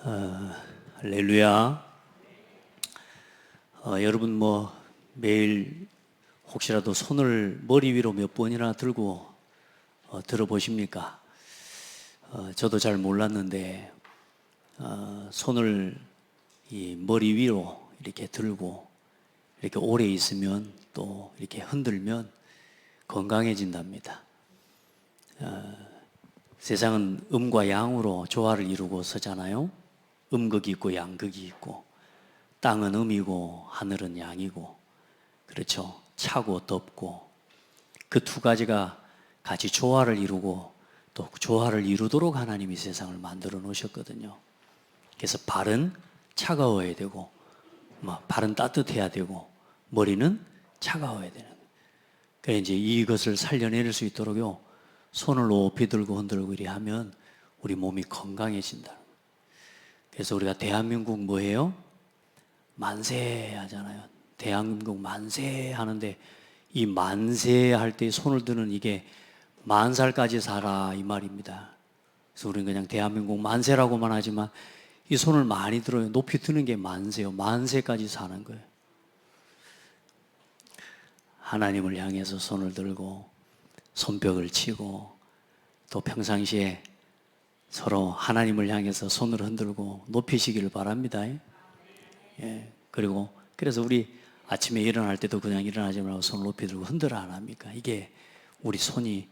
할렐루야. 여러분 매일 혹시라도 손을 머리 위로 몇 번이나 들고 들어보십니까? 저도 잘 몰랐는데 손을 이 머리 위로 이렇게 들고 이렇게 오래 있으면 또 이렇게 흔들면 건강해진답니다. 세상은 음과 양으로 조화를 이루고 서잖아요. 음극이 있고 양극이 있고, 땅은 음이고 하늘은 양이고, 그렇죠. 차고 덥고, 그 두 가지가 같이 조화를 이루고 또 조화를 이루도록 하나님이 세상을 만들어 놓으셨거든요. 그래서 발은 차가워야 되고, 발은 따뜻해야 되고, 머리는 차가워야 되는. 그러니까 이제 이것을 살려낼 수 있도록요, 손을 높이 들고 흔들고 이리 하면 우리 몸이 건강해진다. 그래서 우리가 대한민국 뭐예요? 만세 하잖아요. 대한민국 만세 하는데, 이 만세 할 때 손을 드는 이게 10,000살까지 살아 이 말입니다. 그래서 우리는 그냥 대한민국 만세라고만 하지만 이 손을 많이 들어요. 높이 드는 게 만세요. 만세까지 사는 거예요. 하나님을 향해서 손을 들고 손뼉을 치고, 또 평상시에 서로 하나님을 향해서 손을 흔들고 높이시기를 바랍니다. 예. 그래서 우리 아침에 일어날 때도 그냥 일어나지 말고 손을 높이 들고 흔들어 안 합니까? 이게 우리 손이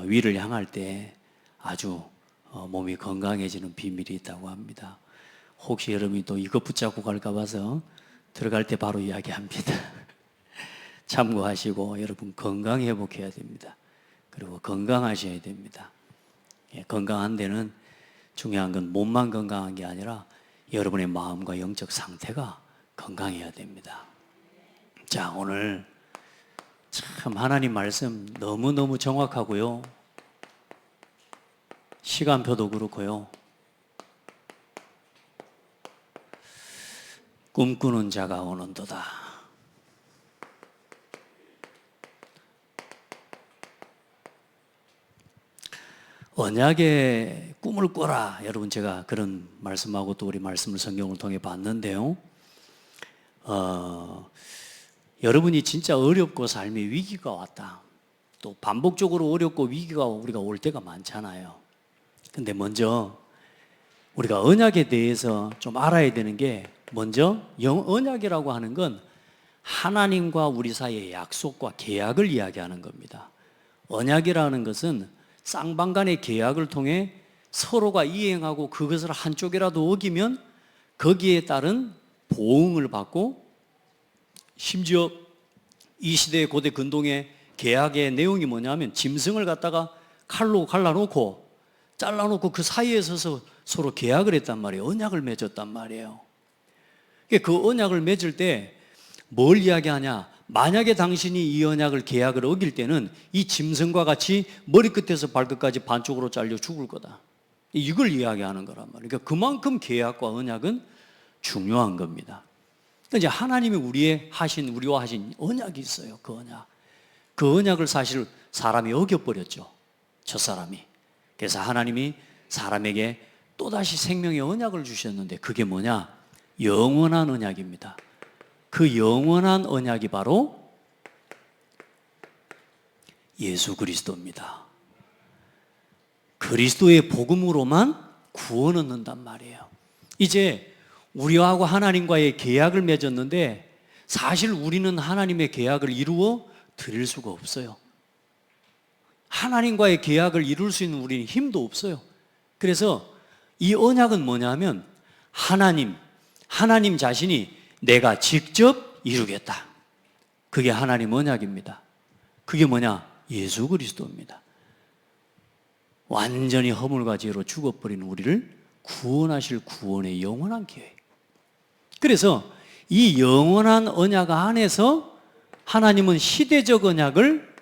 위를 향할 때 아주 몸이 건강해지는 비밀이 있다고 합니다. 혹시 여러분이 또 이것 붙잡고 갈까 봐서 들어갈 때 바로 이야기합니다. 참고하시고 여러분 건강 회복해야 됩니다. 그리고 건강하셔야 됩니다. 건강한 데는 중요한 건 몸만 건강한 게 아니라 여러분의 마음과 영적 상태가 건강해야 됩니다. 자, 오늘 참 하나님 말씀 너무너무 정확하고요, 시간표도 그렇고요. 꿈꾸는 자가 오는도다. 언약의 꿈을 꿔라. 여러분, 제가 그런 말씀하고 또 우리 말씀을 성경을 통해 봤는데요. 여러분이 진짜 어렵고 삶의 위기가 왔다. 또 반복적으로 어렵고 위기가 우리가 올 때가 많잖아요. 근데 먼저 우리가 언약에 대해서 좀 알아야 되는 게, 먼저 언약이라고 하는 건 하나님과 우리 사이의 약속과 계약을 이야기하는 겁니다. 언약이라는 것은 쌍방간의 계약을 통해 서로가 이행하고 그것을 한쪽이라도 어기면 거기에 따른 보응을 받고, 심지어 이 시대의 고대 근동의 계약의 내용이 뭐냐면 짐승을 갖다가 칼로 갈라놓고 잘라놓고 그 사이에 서서 서로 계약을 했단 말이에요. 언약을 맺었단 말이에요. 그 언약을 맺을 때 뭘 이야기하냐? 만약에 당신이 이 언약을 계약을 어길 때는 이 짐승과 같이 머리끝에서 발끝까지 반쪽으로 잘려 죽을 거다. 이걸 이야기하는 거란 말이에요. 그러니까 그만큼 계약과 언약은 중요한 겁니다. 그러니까 이제 하나님이 우리와 하신 언약이 있어요. 그 언약을 사실 사람이 어겨버렸죠. 저 사람이. 그래서 하나님이 사람에게 또다시 생명의 언약을 주셨는데, 그게 뭐냐? 영원한 언약입니다. 그 영원한 언약이 바로 예수 그리스도입니다. 그리스도의 복음으로만 구원 얻는단 말이에요. 이제 우리하고 하나님과의 계약을 맺었는데, 사실 우리는 하나님의 계약을 이루어 드릴 수가 없어요. 하나님과의 계약을 이룰 수 있는 우리는 힘도 없어요. 그래서 이 언약은 뭐냐면 하나님 자신이 내가 직접 이루겠다. 그게 하나님 언약입니다. 그게 뭐냐? 예수 그리스도입니다. 완전히 허물과 죄로 죽어버린 우리를 구원하실 구원의 영원한 계획. 그래서 이 영원한 언약 안에서 하나님은 시대적 언약을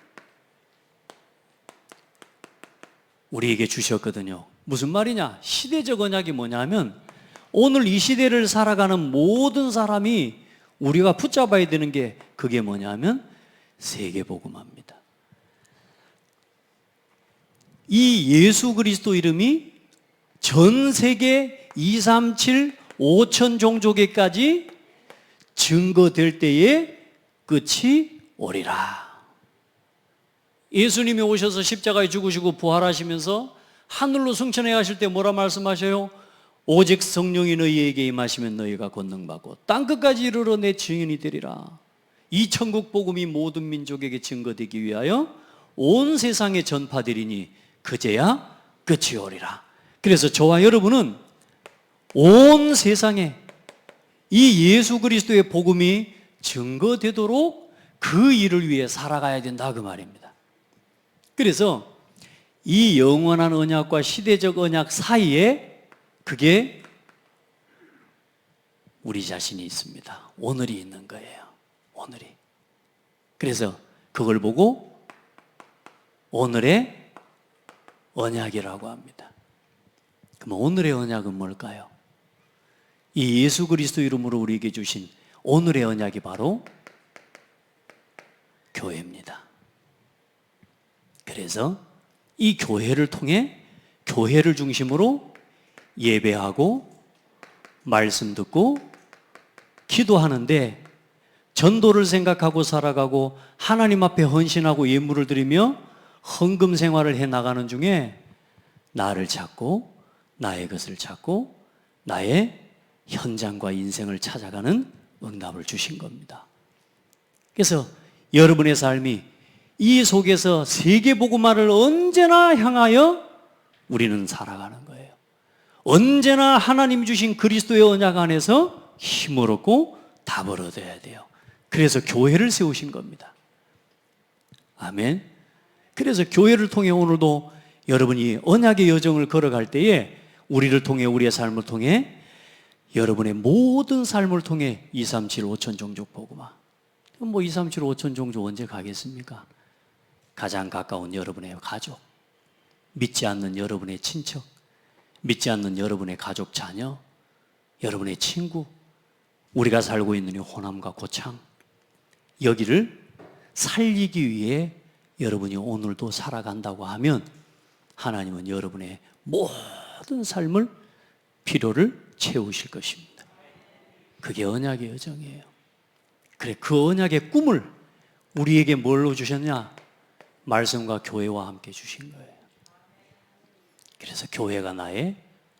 우리에게 주셨거든요. 무슨 말이냐? 시대적 언약이 뭐냐면, 오늘 이 시대를 살아가는 모든 사람이 우리가 붙잡아야 되는 게, 그게 뭐냐면 세계복음화입니다. 이 예수 그리스도 이름이 전 세계 237 5천 종족에까지 증거될 때에 끝이 오리라. 예수님이 오셔서 십자가에 죽으시고 부활하시면서 하늘로 승천해 가실 때 뭐라 말씀하셔요? 오직 성령이 너희에게 임하시면 너희가 권능받고 땅끝까지 이르러 내 증인이 되리라. 이 천국 복음이 모든 민족에게 증거되기 위하여 온 세상에 전파되리니 그제야 끝이 오리라. 그래서 저와 여러분은 온 세상에 이 예수 그리스도의 복음이 증거되도록 그 일을 위해 살아가야 된다 그 말입니다. 그래서 이 영원한 언약과 시대적 언약 사이에 그게 우리 자신이 있습니다. 오늘이 있는 거예요. 오늘이. 그래서 그걸 보고 오늘의 언약이라고 합니다. 그럼 오늘의 언약은 뭘까요? 이 예수 그리스도 이름으로 우리에게 주신 오늘의 언약이 바로 교회입니다. 그래서 이 교회를 통해 교회를 중심으로 예배하고 말씀 듣고 기도하는데 전도를 생각하고 살아가고 하나님 앞에 헌신하고 예물을 드리며 헌금 생활을 해 나가는 중에 나를 찾고 나의 것을 찾고 나의 현장과 인생을 찾아가는 응답을 주신 겁니다. 그래서 여러분의 삶이 이 속에서 세계복음화를 언제나 향하여 우리는 살아가는 거예요. 언제나 하나님 주신 그리스도의 언약 안에서 힘을 얻고 답을 얻어야 돼요. 그래서 교회를 세우신 겁니다. 아멘. 그래서 교회를 통해 오늘도 여러분이 언약의 여정을 걸어갈 때에 우리를 통해 우리의 삶을 통해 여러분의 모든 삶을 통해 237 5천 종족 복음화. 뭐 237 5천 종족 언제 가겠습니까? 가장 가까운 여러분의 가족, 믿지 않는 여러분의 친척, 믿지 않는 여러분의 가족 자녀, 여러분의 친구, 우리가 살고 있는 이 호남과 고창, 여기를 살리기 위해 여러분이 오늘도 살아간다고 하면 하나님은 여러분의 모든 삶을 필요를 채우실 것입니다. 그게 언약의 여정이에요. 그래, 그 언약의 꿈을 우리에게 뭘로 주셨냐? 말씀과 교회와 함께 주신 거예요. 그래서 교회가 나의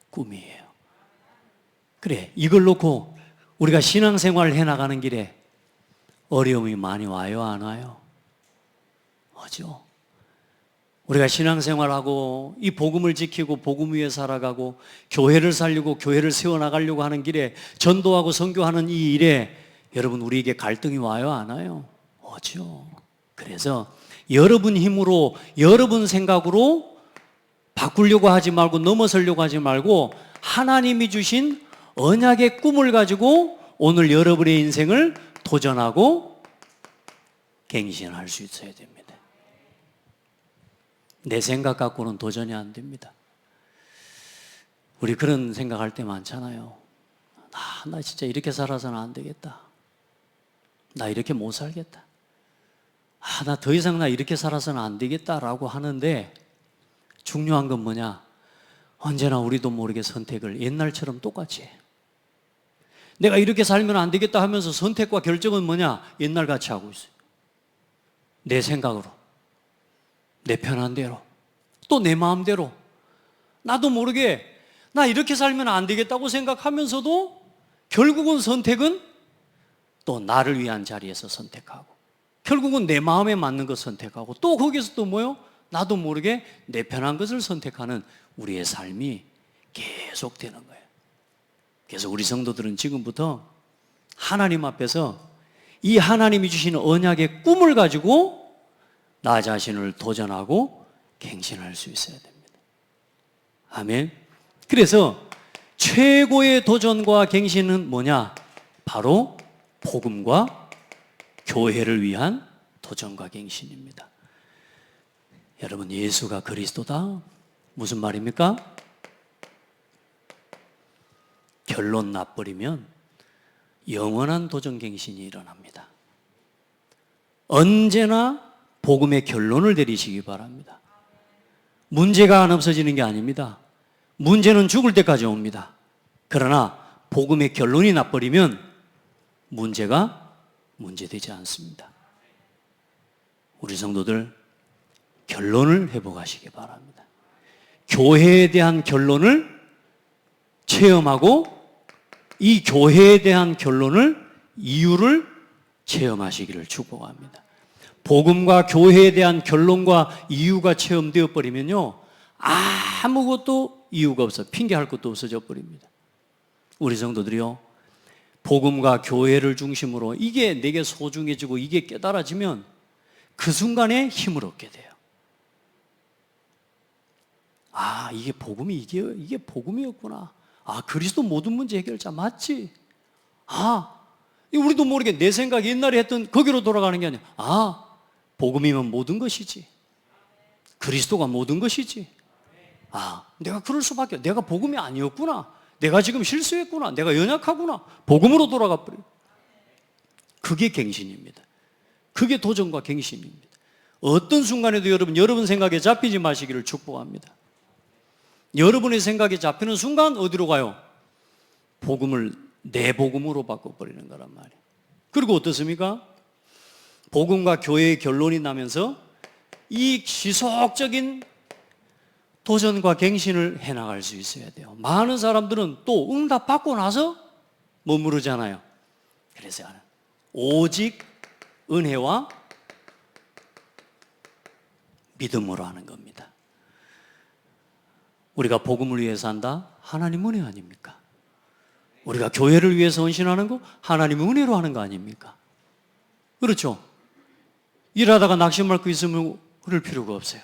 꿈이에요. 그래, 이걸 놓고 우리가 신앙생활을 해나가는 길에 어려움이 많이 와요, 안 와요? 오죠. 우리가 신앙생활하고 이 복음을 지키고 복음 위에 살아가고 교회를 살리고 교회를 세워나가려고 하는 길에 전도하고 선교하는 이 일에 여러분 우리에게 갈등이 와요, 안 와요? 오죠. 그래서 여러분 힘으로 여러분 생각으로 바꾸려고 하지 말고 넘어서려고 하지 말고 하나님이 주신 언약의 꿈을 가지고 오늘 여러분의 인생을 도전하고 갱신할 수 있어야 됩니다. 내 생각 갖고는 도전이 안 됩니다. 우리 그런 생각할 때 많잖아요. 나 진짜 이렇게 살아서는 안 되겠다. 나 이렇게 못 살겠다. 나 더 이상 나 이렇게 살아서는 안 되겠다라고 하는데 중요한 건 뭐냐? 언제나 우리도 모르게 선택을 옛날처럼 똑같이 해. 내가 이렇게 살면 안 되겠다 하면서 선택과 결정은 뭐냐? 옛날같이 하고 있어요. 내 생각으로, 내 편한 대로, 또 내 마음대로. 나도 모르게 나 이렇게 살면 안 되겠다고 생각하면서도 결국은 선택은 또 나를 위한 자리에서 선택하고 결국은 내 마음에 맞는 것 선택하고 또 거기서 또 뭐요? 나도 모르게 내 편한 것을 선택하는 우리의 삶이 계속되는 거예요. 그래서 우리 성도들은 지금부터 하나님 앞에서 이 하나님이 주시는 언약의 꿈을 가지고 나 자신을 도전하고 갱신할 수 있어야 됩니다. 아멘. 그래서 최고의 도전과 갱신은 뭐냐? 바로 복음과 교회를 위한 도전과 갱신입니다. 여러분, 예수가 그리스도다. 무슨 말입니까? 결론 나버리면 영원한 도전 갱신이 일어납니다. 언제나 복음의 결론을 내리시기 바랍니다. 문제가 안 없어지는 게 아닙니다. 문제는 죽을 때까지 옵니다. 그러나 복음의 결론이 나버리면 문제가 문제되지 않습니다. 우리 성도들 결론을 회복하시기 바랍니다. 교회에 대한 결론을 체험하고 이 교회에 대한 결론을 이유를 체험하시기를 축복합니다. 복음과 교회에 대한 결론과 이유가 체험되어 버리면요 아무것도 이유가 없어 핑계할 것도 없어져 버립니다. 우리 성도들이요 복음과 교회를 중심으로 이게 내게 소중해지고 이게 깨달아지면 그 순간에 힘을 얻게 돼요. 아 이게 복음이 이게 복음이었구나. 아 그리스도 모든 문제 해결자 맞지? 아 우리도 모르게 내 생각이 옛날에 했던 거기로 돌아가는 게 아니야. 아 복음이면 모든 것이지. 그리스도가 모든 것이지. 아 내가 그럴 수밖에 내가 복음이 아니었구나. 내가 지금 실수했구나. 내가 연약하구나. 복음으로 돌아가 버려. 그게 갱신입니다. 그게 도전과 갱신입니다. 어떤 순간에도 여러분 생각에 잡히지 마시기를 축복합니다. 여러분의 생각에 잡히는 순간 어디로 가요? 복음을 내 복음으로 바꿔버리는 거란 말이에요. 그리고 어떻습니까? 복음과 교회의 결론이 나면서 이 지속적인 도전과 갱신을 해나갈 수 있어야 돼요. 많은 사람들은 또 응답 받고 나서 머무르잖아요. 그래서 오직 은혜와 믿음으로 하는 겁니다. 우리가 복음을 위해서 한다? 하나님 은혜 아닙니까? 우리가 교회를 위해서 헌신하는 거? 하나님 은혜로 하는 거 아닙니까? 그렇죠? 일하다가 낙심할 거 있으면 그럴 필요가 없어요.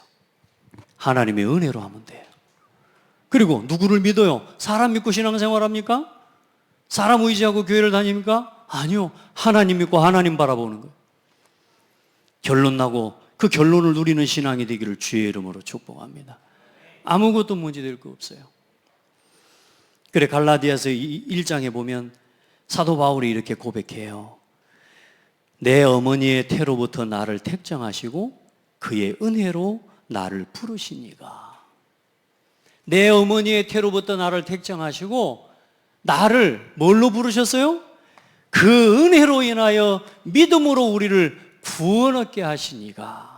하나님의 은혜로 하면 돼요. 그리고 누구를 믿어요? 사람 믿고 신앙생활합니까? 사람 의지하고 교회를 다닙니까? 아니요. 하나님 믿고 하나님 바라보는 거예요. 결론 나고 그 결론을 누리는 신앙이 되기를 주의 이름으로 축복합니다. 아무것도 문제될 거 없어요. 그래 갈라디아서 1장에 보면 사도 바울이 이렇게 고백해요. 내 어머니의 태로부터 나를 택정하시고 그의 은혜로 나를 부르시니가. 내 어머니의 태로부터 나를 택정하시고 나를 뭘로 부르셨어요? 그 은혜로 인하여 믿음으로 우리를 구원 얻게 하시니가.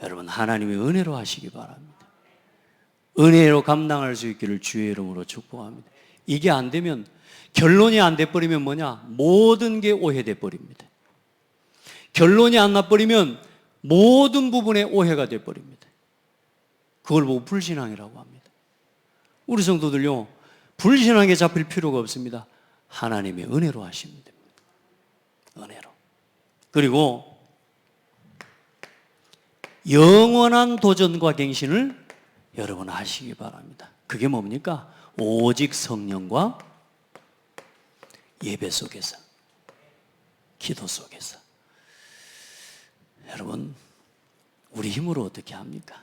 여러분 하나님의 은혜로 하시기 바랍니다. 은혜로 감당할 수 있기를 주의 이름으로 축복합니다. 이게 안 되면 결론이 안 돼버리면 뭐냐? 모든 게 오해돼 버립니다. 결론이 안 나버리면 모든 부분에 오해가 돼버립니다. 그걸 보고 불신앙이라고 합니다. 우리 성도들요 불신앙에 잡힐 필요가 없습니다. 하나님의 은혜로 하시면 됩니다. 은혜로. 그리고 영원한 도전과 갱신을 여러분 하시기 바랍니다. 그게 뭡니까? 오직 성령과 예배 속에서, 기도 속에서. 여러분, 우리 힘으로 어떻게 합니까?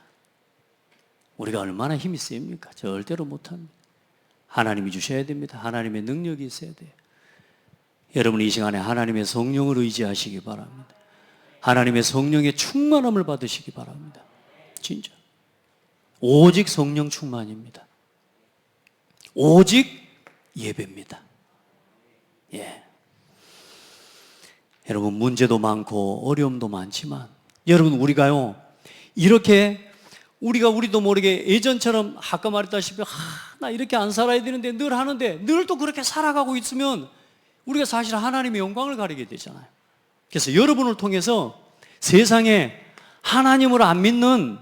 우리가 얼마나 힘이 셉니까? 절대로 못합니다. 하나님이 주셔야 됩니다. 하나님의 능력이 있어야 돼요. 여러분 이 시간에 하나님의 성령을 의지하시기 바랍니다. 하나님의 성령의 충만함을 받으시기 바랍니다. 진짜. 오직 성령 충만입니다. 오직 예배입니다. 예. 여러분 문제도 많고 어려움도 많지만 여러분 우리가요 이렇게 우리도 모르게 예전처럼 아까 말했다시피 나 이렇게 안 살아야 되는데 늘 하는데 늘 또 그렇게 살아가고 있으면 우리가 사실 하나님의 영광을 가리게 되잖아요. 그래서 여러분을 통해서 세상에 하나님을 안 믿는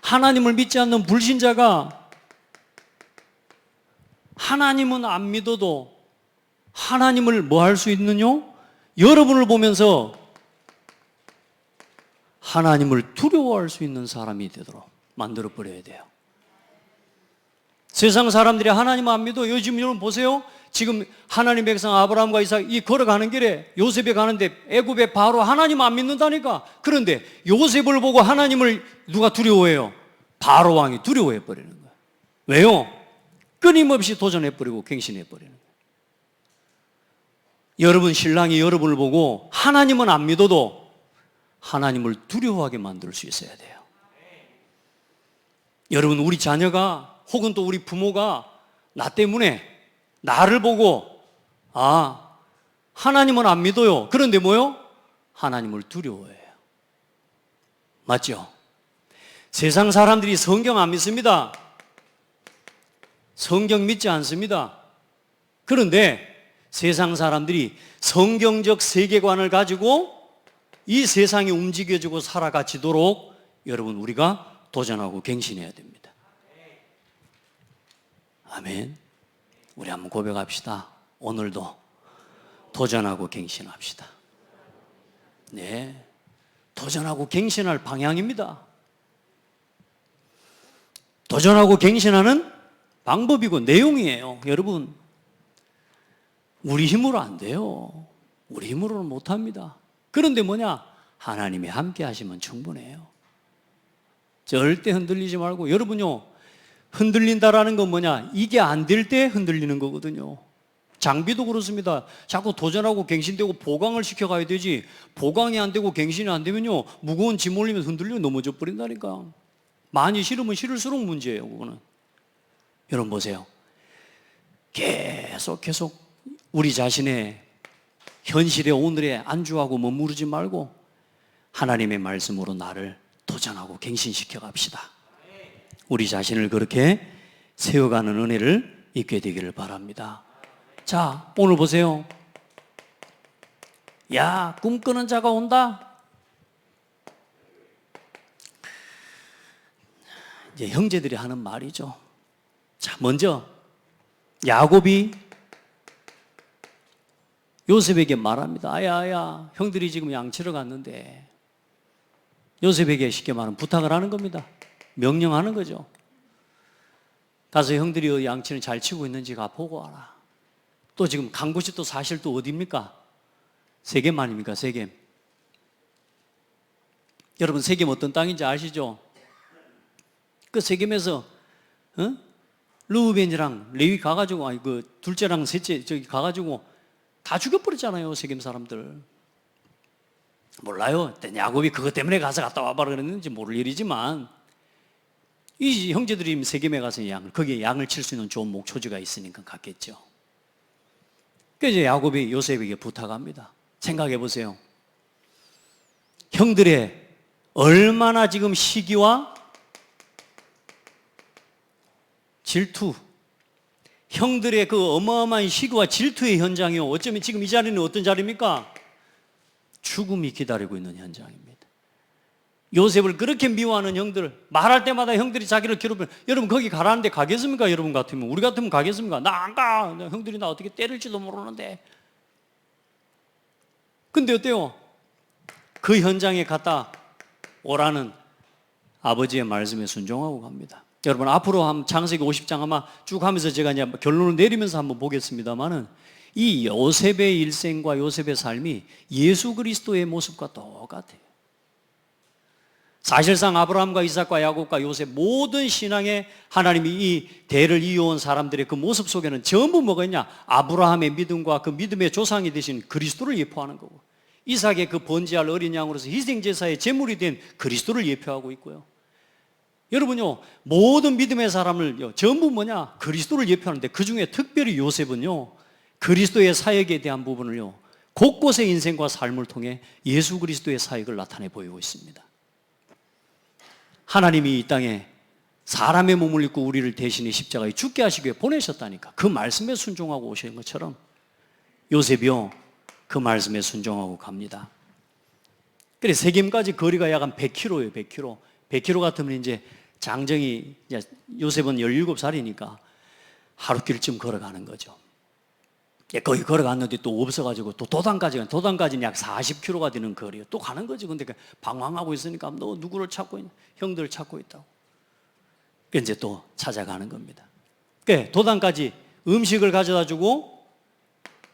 하나님을 믿지 않는 불신자가 하나님은 안 믿어도 하나님을 뭐 할 수 있느냐? 여러분을 보면서 하나님을 두려워할 수 있는 사람이 되도록 만들어버려야 돼요. 세상 사람들이 하나님 안 믿어. 요즘 여러분 보세요. 지금 하나님 백성 아브라함과 이삭이 걸어가는 길에 요셉이 가는데 애굽에 바로 하나님 안 믿는다니까. 그런데 요셉을 보고 하나님을 누가 두려워해요? 바로 왕이 두려워해버리는 거예요. 왜요? 끊임없이 도전해버리고 갱신해버리는 거예요. 여러분 신랑이 여러분을 보고 하나님은 안 믿어도 하나님을 두려워하게 만들 수 있어야 돼요. 여러분 우리 자녀가 혹은 또 우리 부모가 나 때문에 나를 보고 하나님은 안 믿어요. 그런데 뭐요? 하나님을 두려워해요. 맞죠? 세상 사람들이 성경 안 믿습니다. 성경 믿지 않습니다. 그런데 세상 사람들이 성경적 세계관을 가지고 이 세상이 움직여지고 살아가지도록 여러분 우리가 도전하고 갱신해야 됩니다. 아멘. 우리 한번 고백합시다. 오늘도 도전하고 갱신합시다. 네, 도전하고 갱신할 방향입니다. 도전하고 갱신하는 방법이고 내용이에요. 여러분, 우리 힘으로 안 돼요. 우리 힘으로는 못합니다. 그런데 뭐냐? 하나님이 함께 하시면 충분해요. 절대 흔들리지 말고, 여러분요, 흔들린다라는 건 뭐냐? 이게 안 될 때 흔들리는 거거든요. 장비도 그렇습니다. 자꾸 도전하고 갱신되고 보강을 시켜가야 되지, 보강이 안 되고 갱신이 안 되면요, 무거운 짐 올리면 흔들리면 넘어져 버린다니까. 많이 실으면 실을수록 문제예요, 그거는. 여러분 보세요. 계속 우리 자신의 현실에 오늘에 안주하고 머무르지 말고 하나님의 말씀으로 나를 도전하고 갱신시켜 갑시다. 우리 자신을 그렇게 세워가는 은혜를 있게 되기를 바랍니다. 자, 오늘 보세요. 야, 꿈꾸는 자가 온다. 이제 형제들이 하는 말이죠. 자, 먼저 야곱이 요셉에게 말합니다. 아야, 형들이 지금 양치러 갔는데, 요셉에게 쉽게 말하면 부탁을 하는 겁니다. 명령하는 거죠. 가서 형들이 양치는 잘 치고 있는지 가 보고 와라. 또 지금 간 곳이 또 사실 또 어디입니까? 세겜 아닙니까? 세겜. 여러분, 세겜 어떤 땅인지 아시죠? 그 세겜에서 르우벤이랑 레위 가가지고, 그 둘째랑 셋째 저기 가가지고 다 죽여버렸잖아요, 세겜 사람들. 몰라요. 야곱이 그것 때문에 가서 갔다 와봐라 그랬는지 모를 일이지만, 이 형제들이 세겜에 가서 거기에 양을 칠 수 있는 좋은 목초지가 있으니까 갔겠죠. 그래서 야곱이 요셉에게 부탁합니다. 생각해 보세요. 형들의 얼마나 지금 시기와 질투, 형들의 그 어마어마한 시기와 질투의 현장이요. 어쩌면 지금 이 자리는 어떤 자리입니까? 죽음이 기다리고 있는 현장입니다. 요셉을 그렇게 미워하는 형들, 말할 때마다 형들이 자기를 괴롭히는, 여러분 거기 가라는데 가겠습니까? 여러분 같으면, 우리 같으면 가겠습니까? 나 안 가. 형들이 나 어떻게 때릴지도 모르는데. 근데 어때요? 그 현장에 갔다 오라는 아버지의 말씀에 순종하고 갑니다. 여러분 앞으로 한 창세기 50장 아마 쭉 하면서 제가 이제 결론을 내리면서 한번 보겠습니다만은, 이 요셉의 일생과 요셉의 삶이 예수 그리스도의 모습과 똑같아요. 사실상 아브라함과 이삭과 야곱과 요셉 모든 신앙의 하나님이 이 대를 이어온 사람들의 그 모습 속에는 전부 뭐가 있냐? 아브라함의 믿음과 그 믿음의 조상이 되신 그리스도를 예표하는 거고, 이삭의 그 번제할 어린 양으로서 희생제사의 제물이 된 그리스도를 예표하고 있고요. 여러분요, 모든 믿음의 사람을 전부 뭐냐? 그리스도를 예표하는데, 그 중에 특별히 요셉은요, 그리스도의 사역에 대한 부분을요, 곳곳의 인생과 삶을 통해 예수 그리스도의 사역을 나타내 보이고 있습니다. 하나님이 이 땅에 사람의 몸을 입고 우리를 대신해 십자가에 죽게 하시기 위해 보내셨다니까. 그 말씀에 순종하고 오신 것처럼 요셉이요, 그 말씀에 순종하고 갑니다. 그래, 세겜까지 거리가 약 한 100km예요. 100km. 100km 같으면 이제 장정이, 요셉은 17살이니까 하루길쯤 걸어가는 거죠. 거기 걸어갔는데 또 없어가지고 또 도단까지는 약 40km가 되는 거리예요. 또 가는 거지. 근데 방황하고 있으니까 너 누구를 찾고 있냐? 형들을 찾고 있다고. 그래서 이제 또 찾아가는 겁니다. 그래, 도단까지 음식을 가져다 주고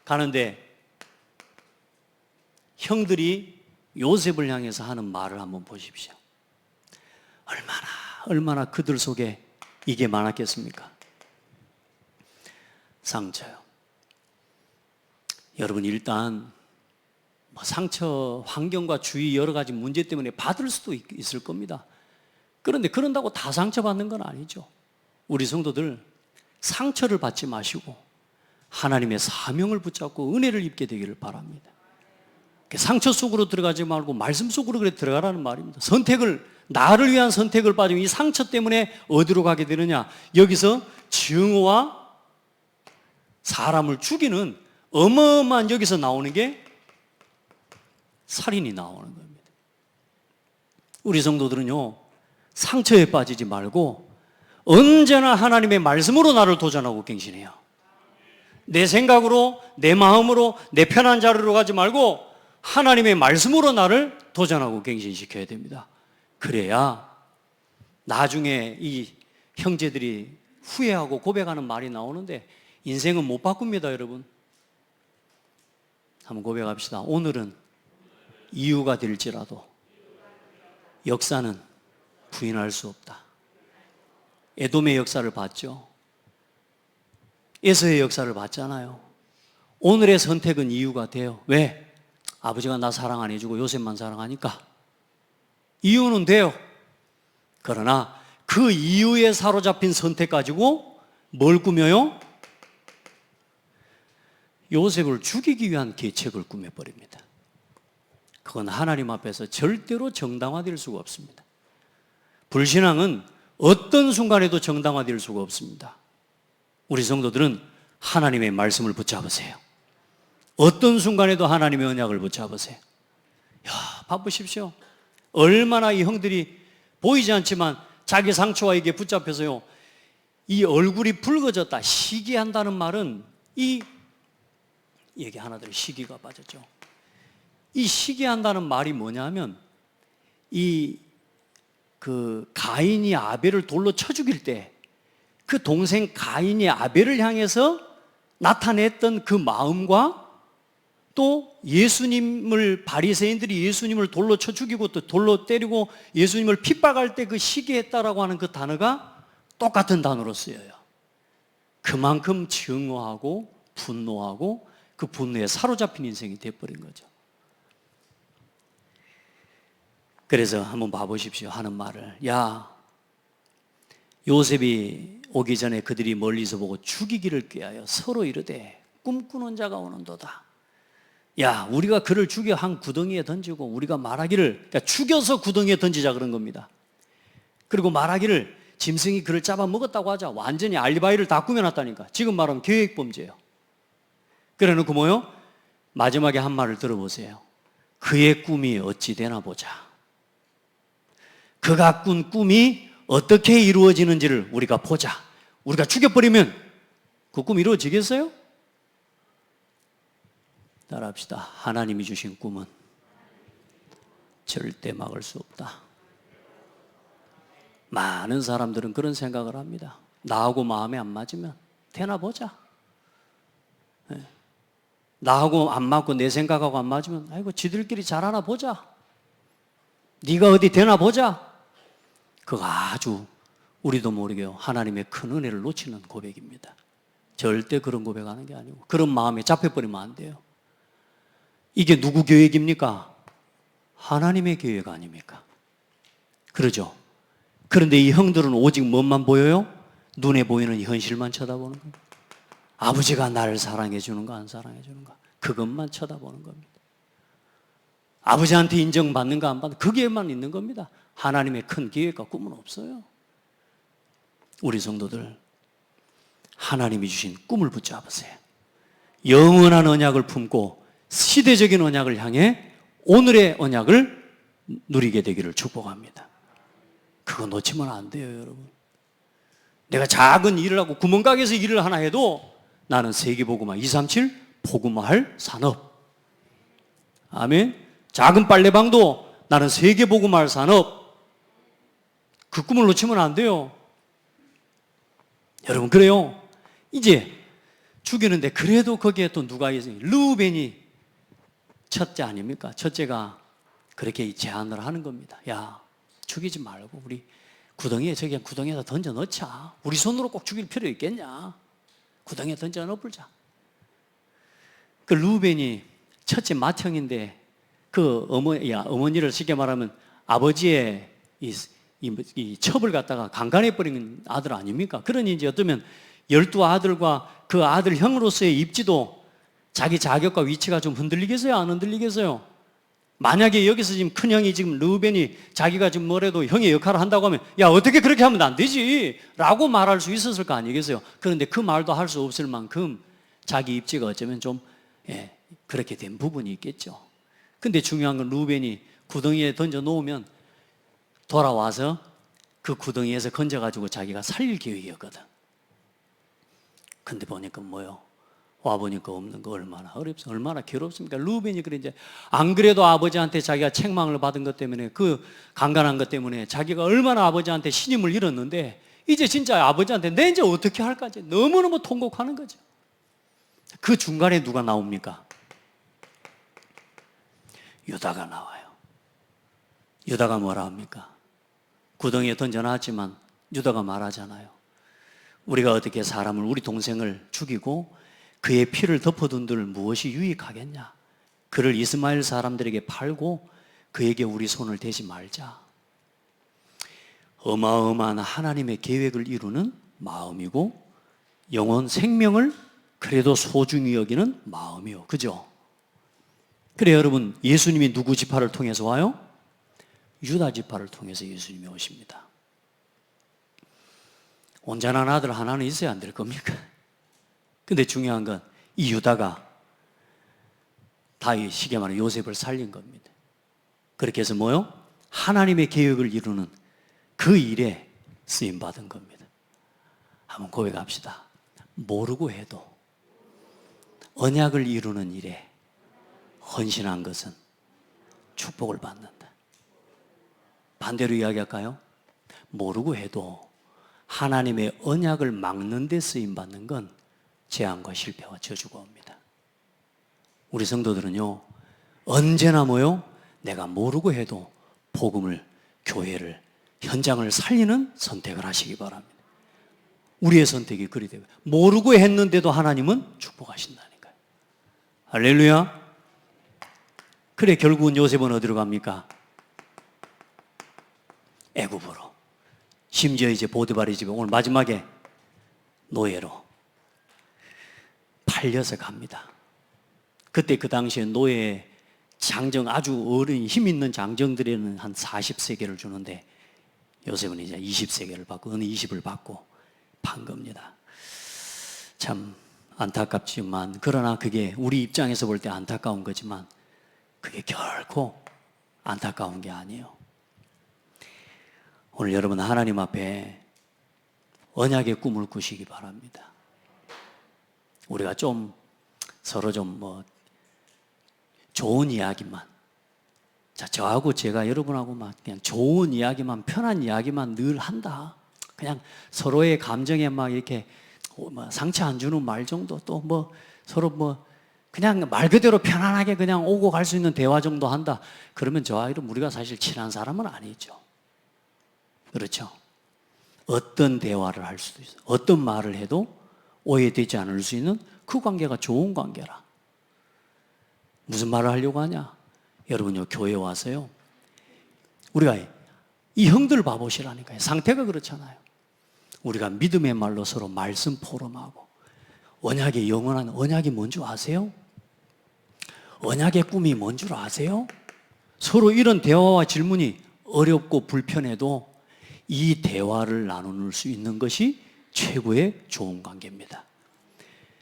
가는데, 형들이 요셉을 향해서 하는 말을 한번 보십시오. 얼마나 그들 속에 이게 많았겠습니까? 상처요. 여러분, 일단 상처, 환경과 주위 여러 가지 문제 때문에 받을 수도 있을 겁니다. 그런데 그런다고 다 상처받는 건 아니죠. 우리 성도들 상처를 받지 마시고 하나님의 사명을 붙잡고 은혜를 입게 되기를 바랍니다. 상처 속으로 들어가지 말고 말씀 속으로 그래 들어가라는 말입니다. 나를 위한 선택을 빠지면 이 상처 때문에 어디로 가게 되느냐? 여기서 증오와 사람을 죽이는 어마어마한 여기서 나오는 게 살인이 나오는 겁니다. 우리 성도들은요, 상처에 빠지지 말고 언제나 하나님의 말씀으로 나를 도전하고 갱신해요. 내 생각으로, 내 마음으로, 내 편한 자리로 가지 말고 하나님의 말씀으로 나를 도전하고 갱신시켜야 됩니다. 그래야 나중에 이 형제들이 후회하고 고백하는 말이 나오는데 인생은 못 바꿉니다, 여러분. 한번 고백합시다. 오늘은 이유가 될지라도 역사는 부인할 수 없다. 에돔의 역사를 봤죠. 에서의 역사를 봤잖아요. 오늘의 선택은 이유가 돼요. 왜? 아버지가 나 사랑 안 해주고 요셉만 사랑하니까. 이유는 돼요. 그러나 그 이유에 사로잡힌 선택 가지고 뭘 꾸며요? 요셉을 죽이기 위한 계책을 꾸며버립니다. 그건 하나님 앞에서 절대로 정당화될 수가 없습니다. 불신앙은 어떤 순간에도 정당화될 수가 없습니다. 우리 성도들은 하나님의 말씀을 붙잡으세요. 어떤 순간에도 하나님의 언약을 붙잡으세요. 바쁘십시오. 얼마나 이 형들이 보이지 않지만 자기 상처와 이게 붙잡혀서요, 이 얼굴이 붉어졌다, 시기한다는 말은 이 얘기 하나들이 시기가 빠졌죠. 이 시기한다는 말이 뭐냐면 가인이 아벨을 돌로 쳐 죽일 때 그 동생 가인이 아벨을 향해서 나타냈던 그 마음과 또 예수님을 바리새인들이 예수님을 돌로 쳐 죽이고 또 돌로 때리고 예수님을 핍박할 때 그 시기했다라고 하는 그 단어가 똑같은 단어로 쓰여요. 그만큼 증오하고 분노하고 그 분노에 사로잡힌 인생이 되어버린 거죠. 그래서 한번 봐보십시오. 하는 말을, 요셉이 오기 전에 그들이 멀리서 보고 죽이기를 꾀하여 서로 이르되 꿈꾸는 자가 오는도다. 우리가 그를 죽여 한 구덩이에 던지고 우리가 말하기를, 그러니까 죽여서 구덩이에 던지자 그런 겁니다. 그리고 말하기를 짐승이 그를 잡아먹었다고 하자. 완전히 알리바이를 다 꾸며놨다니까. 지금 말하면 계획범죄예요. 그래 놓고 뭐요? 마지막에 한 말을 들어보세요. 그의 꿈이 어찌 되나 보자. 그가 꾼 꿈이 어떻게 이루어지는지를 우리가 보자. 우리가 죽여버리면 그 꿈 이루어지겠어요? 따라합시다. 하나님이 주신 꿈은 절대 막을 수 없다. 많은 사람들은 그런 생각을 합니다. 나하고 마음에 안 맞으면 되나 보자. 나하고 안 맞고 내 생각하고 안 맞으면 아이고 지들끼리 잘하나 보자. 네가 어디 되나 보자. 그거 아주 우리도 모르게 하나님의 큰 은혜를 놓치는 고백입니다. 절대 그런 고백하는 게 아니고 그런 마음에 잡혀버리면 안 돼요. 이게 누구 계획입니까? 하나님의 계획 아닙니까? 그러죠? 그런데 이 형들은 오직 뭐만 보여요? 눈에 보이는 현실만 쳐다보는 거예요. 아버지가 나를 사랑해 주는가 안 사랑해 주는가 그것만 쳐다보는 겁니다. 아버지한테 인정받는가 안 받는가 그게만 있는 겁니다. 하나님의 큰 계획과 꿈은 없어요. 우리 성도들 하나님이 주신 꿈을 붙잡으세요. 영원한 언약을 품고 시대적인 언약을 향해 오늘의 언약을 누리게 되기를 축복합니다. 그거 놓치면 안 돼요, 여러분. 내가 작은 일을 하고 구멍가게에서 일을 하나 해도 나는 세계복음화 237 복음화할 산업. 아멘. 작은 빨래방도 나는 세계복음화할 산업. 그 꿈을 놓치면 안 돼요. 여러분, 그래요. 이제 죽이는데 그래도 거기에 또 누가 있어요? 르우벤이 첫째 아닙니까? 첫째가 그렇게 제안을 하는 겁니다. 야, 죽이지 말고 우리 구덩이에 저기 구덩이에다 던져 넣자. 우리 손으로 꼭 죽일 필요 있겠냐? 구덩이에 던져 넣어보자. 그 르우벤이 첫째 맏형인데 그 어머니를 쉽게 말하면 아버지의 이 첩을 갖다가 강간해버린 아들 아닙니까? 그러니 이제 어쩌면 12아들과 그 아들 형으로서의 입지도 자기 자격과 위치가 좀 흔들리겠어요? 안 흔들리겠어요? 만약에 여기서 지금 큰형이 지금 르우벤이 자기가 지금 뭐래도 형의 역할을 한다고 하면 야 어떻게 그렇게 하면 안 되지 라고 말할 수 있었을 거 아니겠어요? 그런데 그 말도 할 수 없을 만큼 자기 입지가 어쩌면 좀 그렇게 된 부분이 있겠죠. 근데 중요한 건 르우벤이 구덩이에 던져 놓으면 돌아와서 그 구덩이에서 건져가지고 자기가 살릴 계획이었거든. 근데 보니까 뭐요? 와보니까 없는 거 얼마나 어렵습니까? 얼마나 괴롭습니까? 르우벤이 그래 이제 안 그래도 아버지한테 자기가 책망을 받은 것 때문에 그 강간한 것 때문에 자기가 얼마나 아버지한테 신임을 잃었는데 이제 진짜 아버지한테 내 이제 어떻게 할까? 이제 너무너무 통곡하는 거죠. 그 중간에 누가 나옵니까? 유다가 나와요. 유다가 뭐라 합니까? 구덩이에 던져놨지만 유다가 말하잖아요. 우리가 어떻게 사람을 우리 동생을 죽이고 그의 피를 덮어둔들 무엇이 유익하겠냐? 그를 이스마엘 사람들에게 팔고 그에게 우리 손을 대지 말자. 어마어마한 하나님의 계획을 이루는 마음이고 영혼 생명을 그래도 소중히 여기는 마음이요. 그죠? 그래 여러분 예수님이 누구 지파를 통해서 와요? 유다 지파를 통해서 예수님이 오십니다. 온전한 아들 하나는 있어야 안 될 겁니까? 근데 중요한 건 이 유다가 다윗 시계 말하는 요셉을 살린 겁니다. 그렇게 해서 뭐요? 하나님의 계획을 이루는 그 일에 쓰임 받은 겁니다. 한번 고백합시다. 모르고 해도 언약을 이루는 일에 헌신한 것은 축복을 받는다. 반대로 이야기할까요? 모르고 해도 하나님의 언약을 막는 데 쓰임 받는 건 재앙과 실패와 저주가 옵니다. 우리 성도들은요 언제나 뭐요? 내가 모르고 해도 복음을, 교회를, 현장을 살리는 선택을 하시기 바랍니다. 우리의 선택이 그리 되고 모르고 했는데도 하나님은 축복하신다니까요. 할렐루야. 그래 결국은 요셉은 어디로 갑니까? 애굽으로. 심지어 이제 보디발의 집에 오늘 마지막에 노예로 팔려서 갑니다. 그때 그 당시에 노예 장정 아주 어린 힘 있는 장정들에는 한 40세겔을 주는데 요셉은 이제 20세겔을 받고 어느 20을 받고 판 겁니다. 참 안타깝지만 그러나 그게 우리 입장에서 볼 때 안타까운 거지만 그게 결코 안타까운 게 아니에요. 오늘 여러분 하나님 앞에 언약의 꿈을 꾸시기 바랍니다. 우리가 좀 서로 좀 뭐 좋은 이야기만 저하고 제가 여러분하고 막 그냥 좋은 이야기만 편한 이야기만 늘 한다. 그냥 서로의 감정에 막 이렇게 뭐 상처 안 주는 말 정도 또 뭐 서로 뭐 그냥 말 그대로 편안하게 그냥 오고 갈 수 있는 대화 정도 한다. 그러면 저와 이런 우리가 사실 친한 사람은 아니죠. 그렇죠? 어떤 대화를 할 수도 있어요. 어떤 말을 해도 오해되지 않을 수 있는 그 관계가 좋은 관계라. 무슨 말을 하려고 하냐? 여러분요 교회 와서요 우리가 이 형들 봐보시라니까요. 상태가 그렇잖아요. 우리가 믿음의 말로 서로 말씀 포럼하고 언약의 영원한 언약이 뭔 줄 아세요? 언약의 꿈이 뭔 줄 아세요? 서로 이런 대화와 질문이 어렵고 불편해도 이 대화를 나눌 수 있는 것이 최고의 좋은 관계입니다.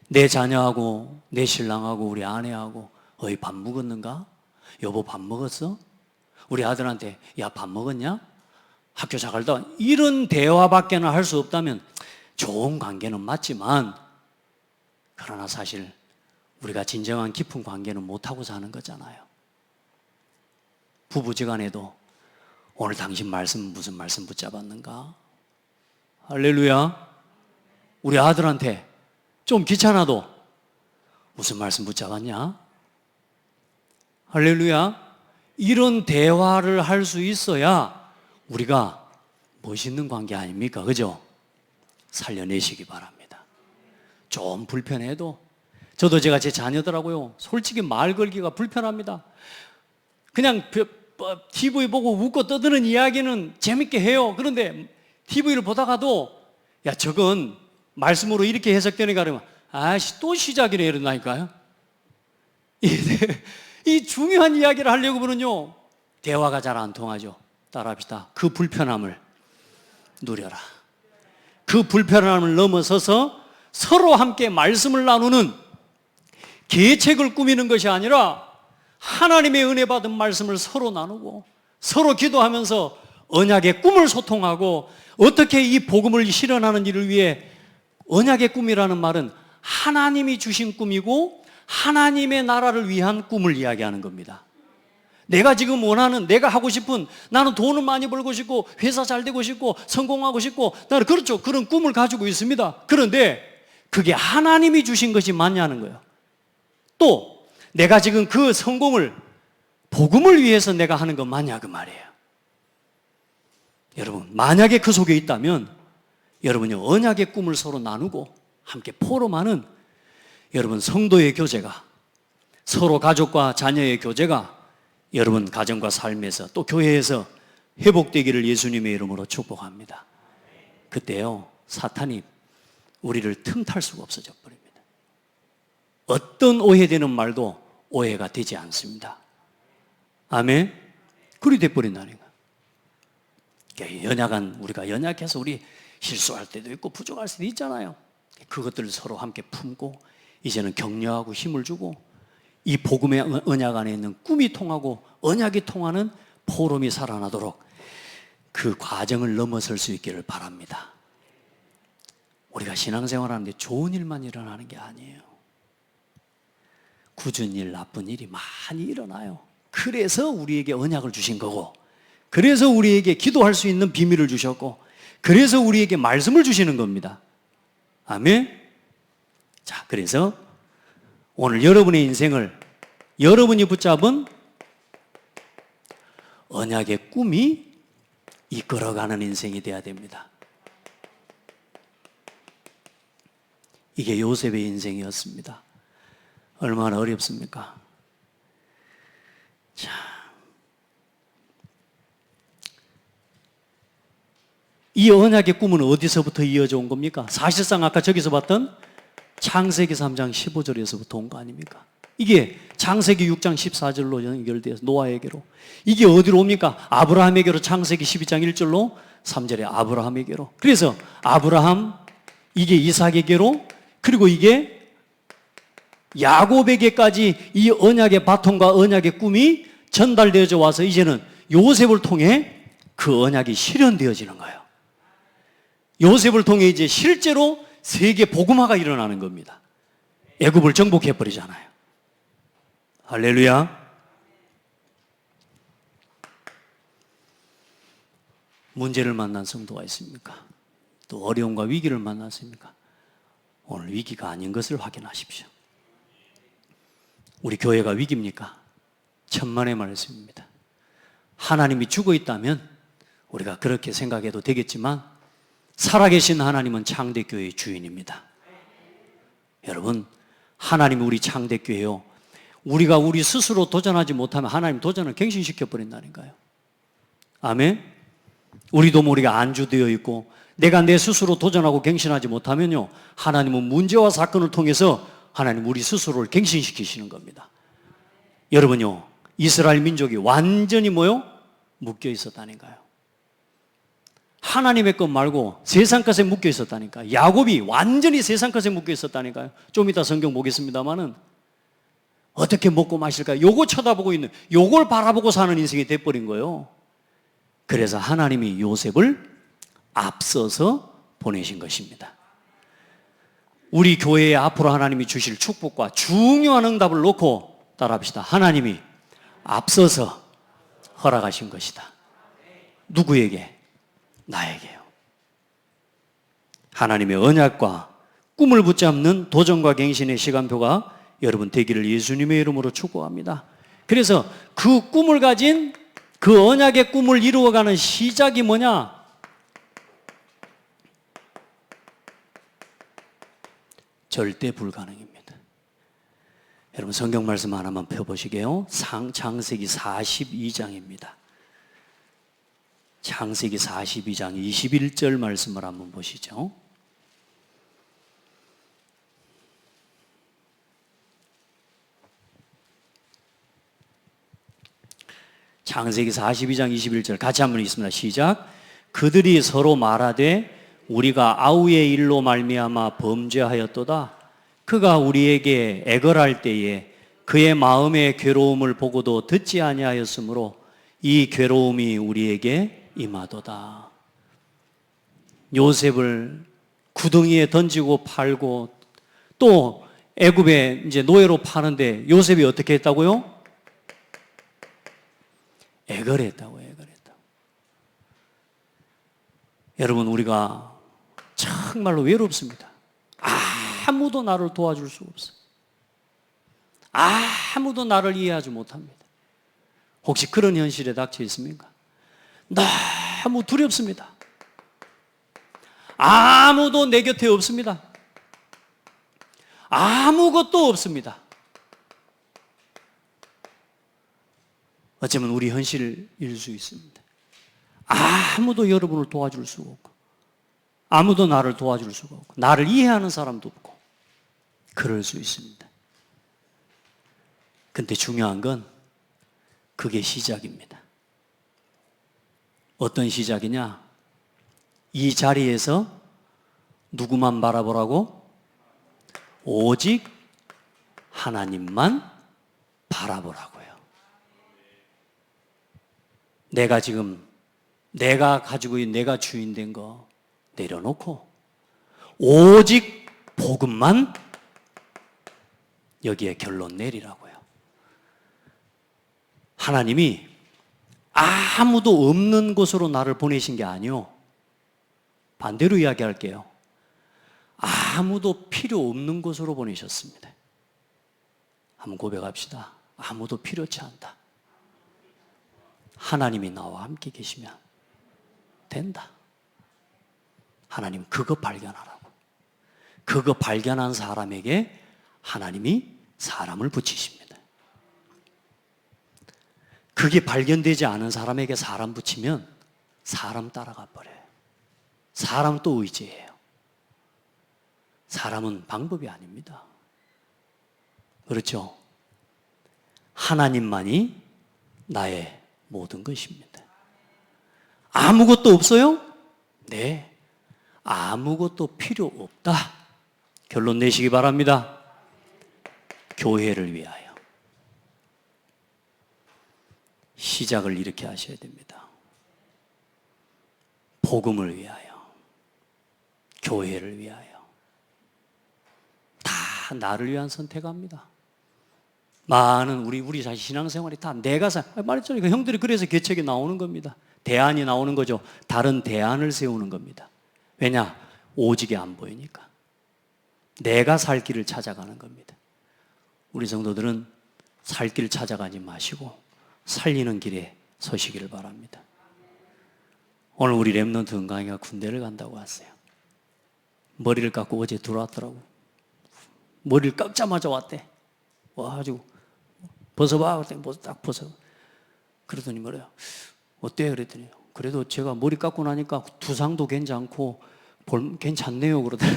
내 자녀하고 내 신랑하고 우리 아내하고 어이 밥 먹었는가? 여보 밥 먹었어? 우리 아들한테 야 밥 먹었냐? 학교 잘 갔다 와. 이런 대화밖에는 할 수 없다면 좋은 관계는 맞지만 그러나 사실 우리가 진정한 깊은 관계는 못하고 사는 거잖아요. 부부지간에도 오늘 당신 말씀 무슨 말씀 붙잡았는가? 할렐루야. 우리 아들한테 좀 귀찮아도 무슨 말씀 붙잡았냐? 할렐루야. 이런 대화를 할 수 있어야 우리가 멋있는 관계 아닙니까? 그죠? 살려내시기 바랍니다. 좀 불편해도 저도 제가 제 자녀들하고요 솔직히 말 걸기가 불편합니다. 그냥 TV 보고 웃고 떠드는 이야기는 재밌게 해요. 그런데 TV를 보다가도 야, 저건 말씀으로 이렇게 해석되니까 그러면 아씨, 또 시작이네 이러나니까요. 이 중요한 이야기를 하려고 보면요, 대화가 잘 안 통하죠. 따라합시다. 그 불편함을 누려라. 그 불편함을 넘어서서 서로 함께 말씀을 나누는 계책을 꾸미는 것이 아니라 하나님의 은혜 받은 말씀을 서로 나누고 서로 기도하면서 언약의 꿈을 소통하고 어떻게 이 복음을 실현하는 일을 위해 언약의 꿈이라는 말은 하나님이 주신 꿈이고 하나님의 나라를 위한 꿈을 이야기하는 겁니다. 내가 지금 원하는, 내가 하고 싶은, 나는 돈을 많이 벌고 싶고 회사 잘 되고 싶고 성공하고 싶고, 나는 그렇죠, 그런 꿈을 가지고 있습니다. 그런데 그게 하나님이 주신 것이 맞냐는 거예요. 또 내가 지금 그 성공을 복음을 위해서 내가 하는 건 맞냐 그 말이에요. 여러분, 만약에 그 속에 있다면 여러분이 언약의 꿈을 서로 나누고 함께 포럼하는 여러분 성도의 교제가, 서로 가족과 자녀의 교제가 여러분 가정과 삶에서 또 교회에서 회복되기를 예수님의 이름으로 축복합니다. 그때요, 사탄이 우리를 틈탈 수가 없어져 버립니다. 어떤 오해되는 말도 오해가 되지 않습니다. 아멘? 그리 돼버린다는 거예요. 연약한, 우리가 연약해서 우리 실수할 때도 있고 부족할 수도 있잖아요. 그것들을 서로 함께 품고 이제는 격려하고 힘을 주고 이 복음의 언약 안에 있는 꿈이 통하고 언약이 통하는 포럼이 살아나도록 그 과정을 넘어설 수 있기를 바랍니다. 우리가 신앙생활하는데 좋은 일만 일어나는 게 아니에요. 굳은 일, 나쁜 일이 많이 일어나요. 그래서 우리에게 언약을 주신 거고, 그래서 우리에게 기도할 수 있는 비밀을 주셨고, 그래서 우리에게 말씀을 주시는 겁니다. 아멘? 자, 그래서 오늘 여러분의 인생을 여러분이 붙잡은 언약의 꿈이 이끌어가는 인생이 되어야 됩니다. 이게 요셉의 인생이었습니다. 얼마나 어렵습니까? 자, 이 언약의 꿈은 어디서부터 이어져 온 겁니까? 사실상 아까 저기서 봤던 창세기 3장 15절에서부터 온 거 아닙니까? 이게 창세기 6장 14절로 연결돼서 노아에게로, 이게 어디로 옵니까? 아브라함에게로 창세기 12장 1절로 3절에 아브라함에게로. 그래서 아브라함, 이게 이삭에게로, 그리고 이게 야곱에게까지 이 언약의 바통과 언약의 꿈이 전달되어져 와서 이제는 요셉을 통해 그 언약이 실현되어지는 거예요. 요셉을 통해 이제 실제로 세계 복음화가 일어나는 겁니다. 애굽을 정복해버리잖아요. 할렐루야. 문제를 만난 성도가 있습니까? 또 어려움과 위기를 만났습니까? 오늘 위기가 아닌 것을 확인하십시오. 우리 교회가 위기입니까? 천만의 말씀입니다. 하나님이 죽어 있다면 우리가 그렇게 생각해도 되겠지만 살아계신 하나님은 창대교회의 주인입니다. 여러분, 하나님이 우리 창대교회요, 우리가 우리 스스로 도전하지 못하면 하나님 도전을 갱신시켜버린다니까요. 아멘? 우리도 모르게 안주되어 있고 내가 내 스스로 도전하고 갱신하지 못하면요, 하나님은 문제와 사건을 통해서 하나님 우리 스스로를 갱신시키시는 겁니다. 여러분요, 이스라엘 민족이 완전히 뭐요? 묶여 있었다니까요. 하나님의 것 말고 세상 것에 묶여 있었다니까. 야곱이 완전히 세상 것에 묶여 있었다니까요. 좀 이따 성경 보겠습니다만은 어떻게 먹고 마실까? 요거 쳐다보고 있는, 요걸 바라보고 사는 인생이 돼버린 거예요. 그래서 하나님이 요셉을 앞서서 보내신 것입니다. 우리 교회에 앞으로 하나님이 주실 축복과 중요한 응답을 놓고 따라합시다. 하나님이 앞서서 허락하신 것이다. 누구에게? 나에게요. 하나님의 언약과 꿈을 붙잡는 도전과 갱신의 시간표가 여러분 되기를 예수님의 이름으로 축복합니다. 그래서 그 꿈을 가진, 그 언약의 꿈을 이루어가는 시작이 뭐냐? 절대 불가능입니다. 여러분 성경 말씀 하나만 펴보시게요. 창세기 42장입니다. 창세기 42장 21절 말씀을 한번 보시죠. 창세기 42장 21절 같이 한번 읽습니다. 시작. 그들이 서로 말하되 우리가 아우의 일로 말미암아 범죄하였도다. 그가 우리에게 애걸할 때에 그의 마음의 괴로움을 보고도 듣지 아니하였으므로 이 괴로움이 우리에게 임하도다. 요셉을 구덩이에 던지고 팔고 또 애굽에 이제 노예로 파는데 요셉이 어떻게 했다고요? 애걸했다고. 여러분, 우리가 정말로 외롭습니다. 아무도 나를 도와줄 수가 없어요. 아무도 나를 이해하지 못합니다. 혹시 그런 현실에 닥쳐 있습니까? 너무 두렵습니다. 아무도 내 곁에 없습니다. 아무것도 없습니다. 어쩌면 우리 현실일 수 있습니다. 아무도 여러분을 도와줄 수가 없고 아무도 나를 도와줄 수가 없고 나를 이해하는 사람도 없고 그럴 수 있습니다. 근데 중요한 건 그게 시작입니다. 어떤 시작이냐? 이 자리에서 누구만 바라보라고? 오직 하나님만 바라보라고요. 내가 가지고 있는 내가 주인 된 거 내려놓고 오직 복음만 여기에 결론 내리라고요. 하나님이 아무도 없는 곳으로 나를 보내신 게 아니요. 반대로 이야기할게요. 아무도 필요 없는 곳으로 보내셨습니다. 한번 고백합시다. 아무도 필요치 않다. 하나님이 나와 함께 계시면 된다. 하나님 그거 발견하라고. 그거 발견한 사람에게 하나님이 사람을 붙이십니다. 그게 발견되지 않은 사람에게 사람 붙이면 사람 따라가 버려요. 사람 또 의지해요. 사람은 방법이 아닙니다. 그렇죠? 하나님만이 나의 모든 것입니다. 아무것도 없어요? 네. 아무것도 필요 없다. 결론 내시기 바랍니다. 교회를 위하여. 시작을 이렇게 하셔야 됩니다. 복음을 위하여. 교회를 위하여. 다 나를 위한 선택합니다. 많은 우리 자신 신앙생활이 다 내가 말했잖아요. 형들이 그래서 개척이 나오는 겁니다. 대안이 나오는 거죠. 다른 대안을 세우는 겁니다. 왜냐? 오직이 안 보이니까. 내가 살 길을 찾아가는 겁니다. 우리 성도들은 살 길 찾아가지 마시고 살리는 길에 서시기를 바랍니다. 오늘 우리 렘넌트 은강이가 군대를 간다고 왔어요. 머리를 깎고 어제 들어왔더라고. 머리를 깎자마자 왔대. 와가지고 벗어봐. 그랬더니 딱 벗어. 그러더니 뭐래요? 어때요? 그랬더니 그래도 제가 머리 깎고 나니까 두상도 괜찮고 괜찮네요. 그러더니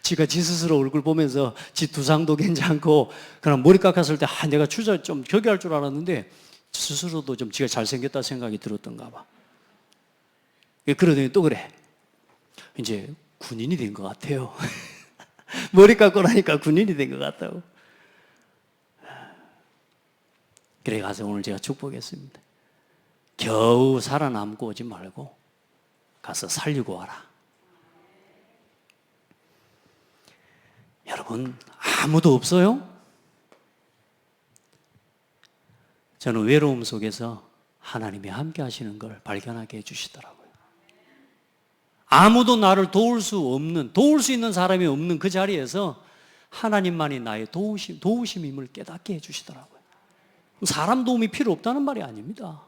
지가 지 스스로 얼굴 보면서 지 두상도 괜찮고 그럼 머리 깎았을 때 내가 주저 좀 결기할 줄 알았는데 스스로도 좀 지가 잘생겼다 생각이 들었던가 봐. 그러더니 또 그래. 이제 군인이 된 것 같아요. 머리 깎고 나니까 군인이 된 것 같다고. 그래 가서 오늘 제가 축복했습니다. 겨우 살아남고 오지 말고 가서 살리고 와라. 여러분 아무도 없어요? 저는 외로움 속에서 하나님이 함께 하시는 걸 발견하게 해주시더라고요. 아무도 나를 도울 수 있는 사람이 없는 그 자리에서 하나님만이 나의 도우심임을 깨닫게 해주시더라고요. 사람 도움이 필요 없다는 말이 아닙니다.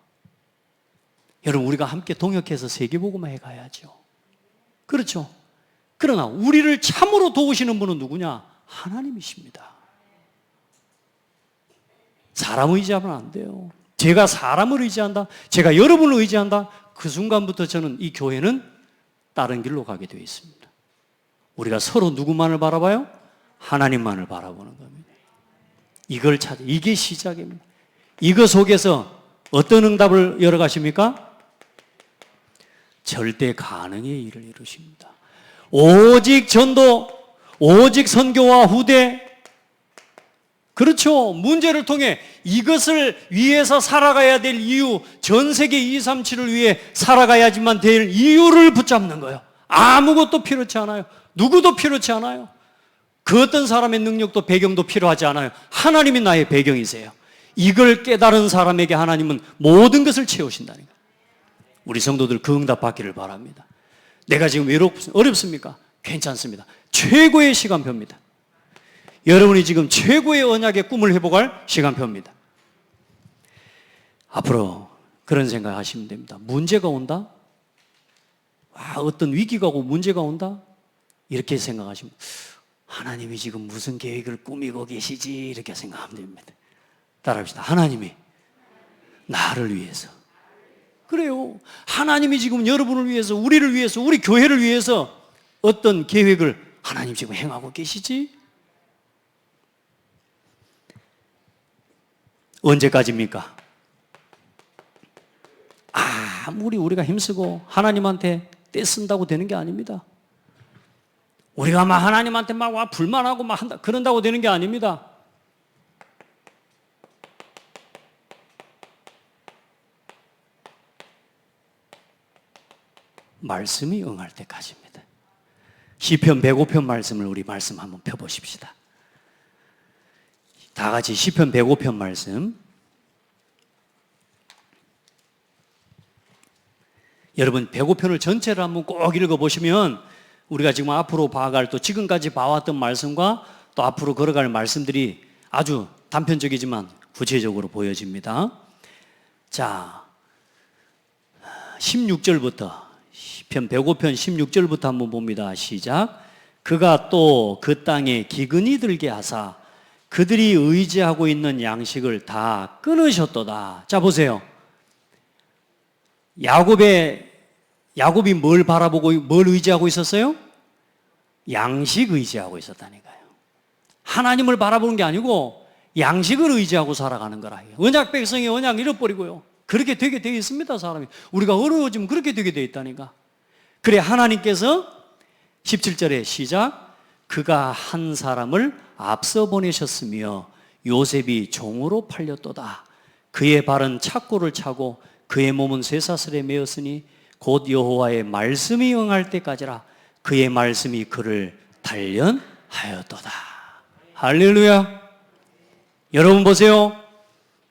여러분 우리가 함께 동역해서 세계복음화해 가야죠. 그렇죠? 그러나 우리를 참으로 도우시는 분은 누구냐? 하나님이십니다. 사람 의지하면 안 돼요. 제가 사람을 의지한다, 제가 여러분을 의지한다, 그 순간부터 저는 이 교회는 다른 길로 가게 되어 있습니다. 우리가 서로 누구만을 바라봐요? 하나님만을 바라보는 겁니다. 이걸 찾아, 이게 시작입니다. 이거 속에서 어떤 응답을 열어가십니까? 절대 가능의 일을 이루십니다. 오직 전도, 오직 선교와 후대, 그렇죠. 문제를 통해 이것을 위해서 살아가야 될 이유, 전 세계 237을 위해 살아가야지만 될 이유를 붙잡는 거예요. 아무것도 필요치 않아요. 누구도 필요치 않아요. 그 어떤 사람의 능력도 배경도 필요하지 않아요. 하나님이 나의 배경이세요. 이걸 깨달은 사람에게 하나님은 모든 것을 채우신다는 거예요. 우리 성도들 그 응답 받기를 바랍니다. 내가 지금 어렵습니까? 괜찮습니다. 최고의 시간표입니다. 여러분이 지금 최고의 언약의 꿈을 회복할 시간표입니다. 앞으로 그런 생각 하시면 됩니다. 문제가 온다? 어떤 위기가 오고 문제가 온다? 이렇게 생각하시면 하나님이 지금 무슨 계획을 꾸미고 계시지? 이렇게 생각하면 됩니다. 따라합시다. 하나님이 나를 위해서. 그래요. 하나님이 지금 여러분을 위해서, 우리를 위해서, 우리 교회를 위해서 어떤 계획을 하나님 지금 행하고 계시지? 언제까지입니까? 아무리 우리가 힘쓰고 하나님한테 떼쓴다고 되는 게 아닙니다. 우리가 막 하나님한테 막 불만하고 막 한다, 그런다고 되는 게 아닙니다. 말씀이 응할 때까지입니다. 시편 105편 말씀을 우리 말씀 한번 펴보십시다. 다 같이 시편 105편 말씀. 여러분 105편을 전체를 한번 꼭 읽어보시면 우리가 지금 앞으로 봐갈 또 지금까지 봐왔던 말씀과 또 앞으로 걸어갈 말씀들이 아주 단편적이지만 구체적으로 보여집니다. 자, 16절부터 시편 105편 16절부터 한번 봅니다. 시작. 그가 또 그 땅에 기근이 들게 하사 그들이 의지하고 있는 양식을 다 끊으셨도다. 자, 보세요. 야곱이 뭘 바라보고 뭘 의지하고 있었어요? 양식 의지하고 있었다니까요. 하나님을 바라보는 게 아니고 양식을 의지하고 살아가는 거라. 언약 백성이 언약 잃어버리고요. 그렇게 되게 되어 있습니다, 사람이. 우리가 어려워지면 그렇게 되게 되어 있다니까. 그래, 하나님께서 17절에 시작. 그가 한 사람을 앞서 보내셨으며 요셉이 종으로 팔렸도다. 그의 발은 착고를 차고 그의 몸은 쇠사슬에 매었으니 곧 여호와의 말씀이 응할 때까지라. 그의 말씀이 그를 단련하였도다. 할렐루야. 여러분 보세요.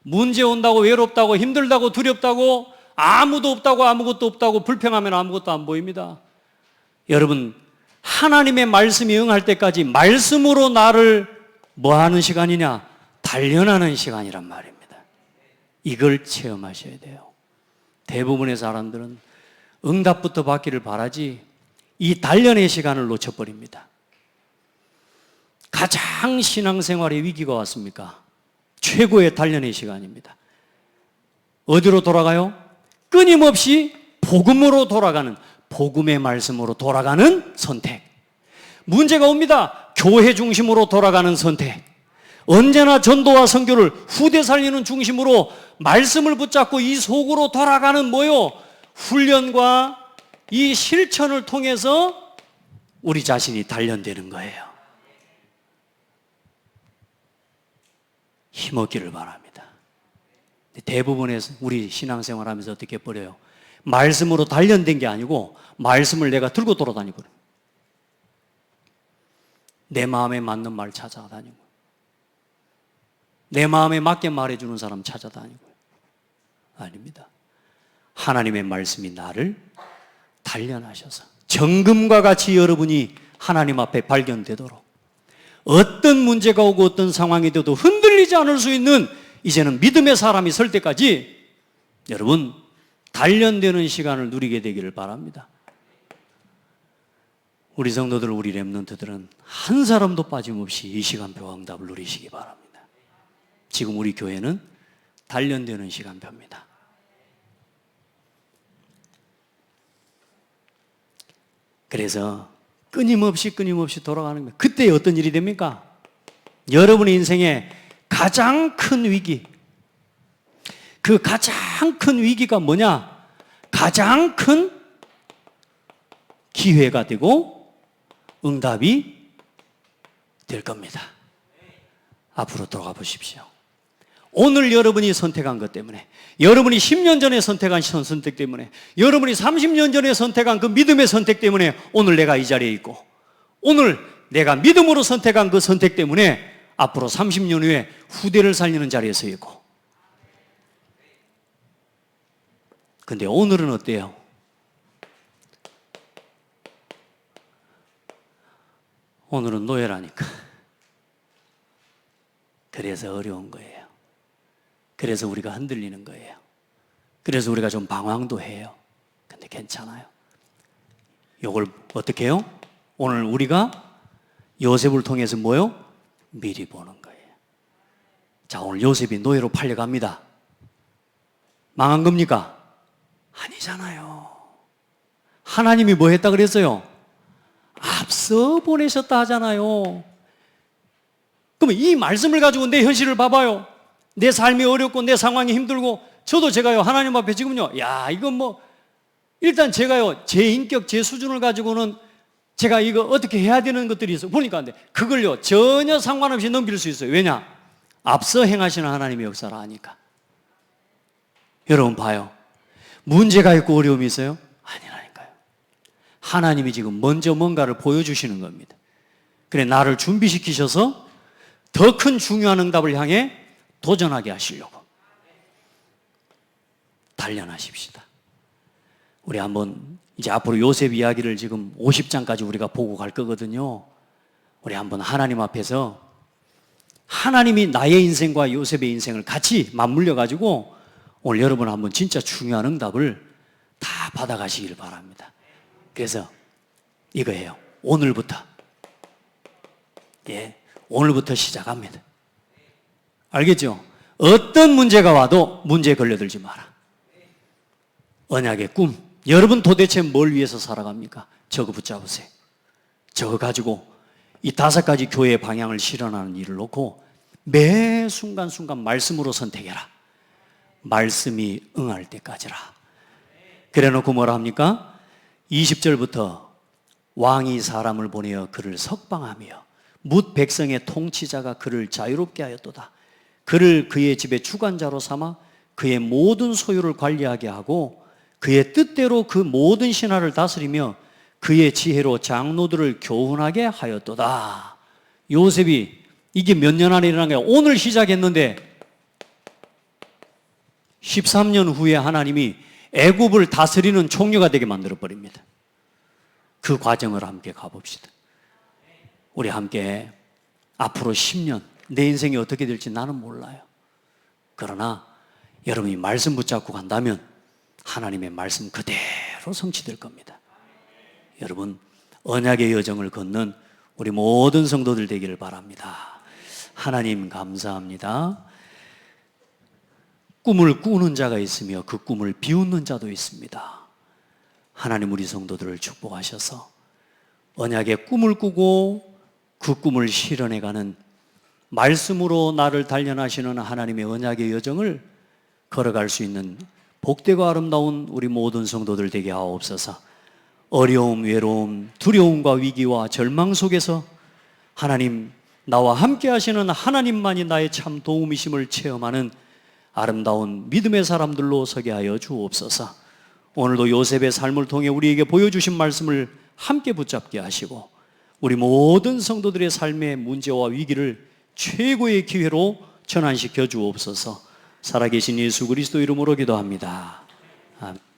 문제 온다고 외롭다고 힘들다고 두렵다고 아무도 없다고 아무것도 없다고 불평하면 아무것도 안 보입니다. 여러분 하나님의 말씀이 응할 때까지 말씀으로 나를 뭐 하는 시간이냐? 단련하는 시간이란 말입니다. 이걸 체험하셔야 돼요. 대부분의 사람들은 응답부터 받기를 바라지 이 단련의 시간을 놓쳐버립니다. 가장 신앙생활의 위기가 왔습니까? 최고의 단련의 시간입니다. 어디로 돌아가요? 끊임없이 복음으로 돌아가는, 복음의 말씀으로 돌아가는 선택. 문제가 옵니다. 교회 중심으로 돌아가는 선택. 언제나 전도와 선교를 후대 살리는 중심으로 말씀을 붙잡고 이 속으로 돌아가는 뭐요? 훈련과 이 실천을 통해서 우리 자신이 단련되는 거예요. 힘없기를 바랍니다. 대부분의 우리 신앙생활 하면서 어떻게 버려요? 말씀으로 단련된 게 아니고 말씀을 내가 들고 돌아다니고 내 마음에 맞는 말 찾아다니고 내 마음에 맞게 말해주는 사람 찾아다니고 아닙니다. 하나님의 말씀이 나를 단련하셔서 정금과 같이 여러분이 하나님 앞에 발견되도록 어떤 문제가 오고 어떤 상황이 돼도 흔들리지 않을 수 있는 이제는 믿음의 사람이 설 때까지 여러분 단련되는 시간을 누리게 되기를 바랍니다. 우리 성도들, 우리 렘넌트들은 한 사람도 빠짐없이 이 시간표와 응답을 누리시기 바랍니다. 지금 우리 교회는 단련되는 시간표입니다. 그래서 끊임없이 돌아가는 거예요. 그때 어떤 일이 됩니까? 여러분의 인생에 가장 큰 위기, 그 가장 큰 위기가 뭐냐? 가장 큰 기회가 되고 응답이 될 겁니다. 앞으로 돌아가 보십시오. 오늘 여러분이 선택한 것 때문에, 여러분이 10년 전에 선택한 선택 때문에, 여러분이 30년 전에 선택한 그 믿음의 선택 때문에 오늘 내가 이 자리에 있고, 오늘 내가 믿음으로 선택한 그 선택 때문에 앞으로 30년 후에 후대를 살리는 자리에 서 있고. 근데 오늘은 어때요? 오늘은 노예라니까. 그래서 어려운 거예요. 그래서 우리가 흔들리는 거예요. 그래서 우리가 좀 방황도 해요. 근데 괜찮아요. 이걸 어떻게 해요? 오늘 우리가 요셉을 통해서 뭐요? 미리 보는 거예요. 자, 오늘 요셉이 노예로 팔려갑니다. 망한 겁니까? 아니잖아요. 하나님이 뭐 했다 그랬어요? 앞서 보내셨다 하잖아요. 그러면 이 말씀을 가지고 내 현실을 봐봐요. 내 삶이 어렵고 내 상황이 힘들고, 저도 제가요 하나님 앞에 지금요, 이건 뭐 일단 제가요 제 인격 제 수준을 가지고는 제가 이거 어떻게 해야 되는 것들이 있어요. 보니까 안 돼. 그걸요 전혀 상관없이 넘길 수 있어요. 왜냐? 앞서 행하시는 하나님의 역사를 아니까. 여러분 봐요. 문제가 있고 어려움이 있어요? 아니라니까요. 하나님이 지금 먼저 뭔가를 보여주시는 겁니다. 그래, 나를 준비시키셔서 더 큰 중요한 응답을 향해 도전하게 하시려고. 단련하십시다. 우리 한번 이제 앞으로 요셉 이야기를 지금 50장까지 우리가 보고 갈 거거든요. 우리 한번 하나님 앞에서 하나님이 나의 인생과 요셉의 인생을 같이 맞물려 가지고 오늘 여러분 한번 진짜 중요한 응답을 다 받아가시길 바랍니다. 그래서 이거예요. 오늘부터. 오늘부터 시작합니다. 알겠죠? 어떤 문제가 와도 문제에 걸려들지 마라. 언약의 꿈. 여러분 도대체 뭘 위해서 살아갑니까? 저거 붙잡으세요. 저거 가지고 이 5가지 교회의 방향을 실현하는 일을 놓고 매 순간순간 말씀으로 선택해라. 말씀이 응할 때까지라. 그래 놓고 뭐라 합니까? 20절부터 왕이 사람을 보내어 그를 석방하며 뭇 백성의 통치자가 그를 자유롭게 하였도다. 그를 그의 집의 주관자로 삼아 그의 모든 소유를 관리하게 하고 그의 뜻대로 그 모든 신하를 다스리며 그의 지혜로 장로들을 교훈하게 하였도다. 요셉이 이게 몇 년 안에 일어난 거예요? 오늘 시작했는데 13년 후에 하나님이 애굽을 다스리는 총리가 되게 만들어 버립니다. 그 과정을 함께 가봅시다. 우리 함께 앞으로 10년 내 인생이 어떻게 될지 나는 몰라요. 그러나 여러분이 말씀 붙잡고 간다면 하나님의 말씀 그대로 성취될 겁니다. 여러분 언약의 여정을 걷는 우리 모든 성도들 되기를 바랍니다. 하나님 감사합니다. 꿈을 꾸는 자가 있으며 그 꿈을 비웃는 자도 있습니다. 하나님 우리 성도들을 축복하셔서 언약의 꿈을 꾸고 그 꿈을 실현해가는 말씀으로 나를 단련하시는 하나님의 언약의 여정을 걸어갈 수 있는 복되고 아름다운 우리 모든 성도들 되게 하옵소서. 어려움, 외로움, 두려움과 위기와 절망 속에서 하나님 나와 함께 하시는 하나님만이 나의 참 도움이심을 체험하는 아름다운 믿음의 사람들로 서게 하여 주옵소서. 오늘도 요셉의 삶을 통해 우리에게 보여주신 말씀을 함께 붙잡게 하시고 우리 모든 성도들의 삶의 문제와 위기를 최고의 기회로 전환시켜 주옵소서. 살아계신 예수 그리스도 이름으로 기도합니다. 아멘.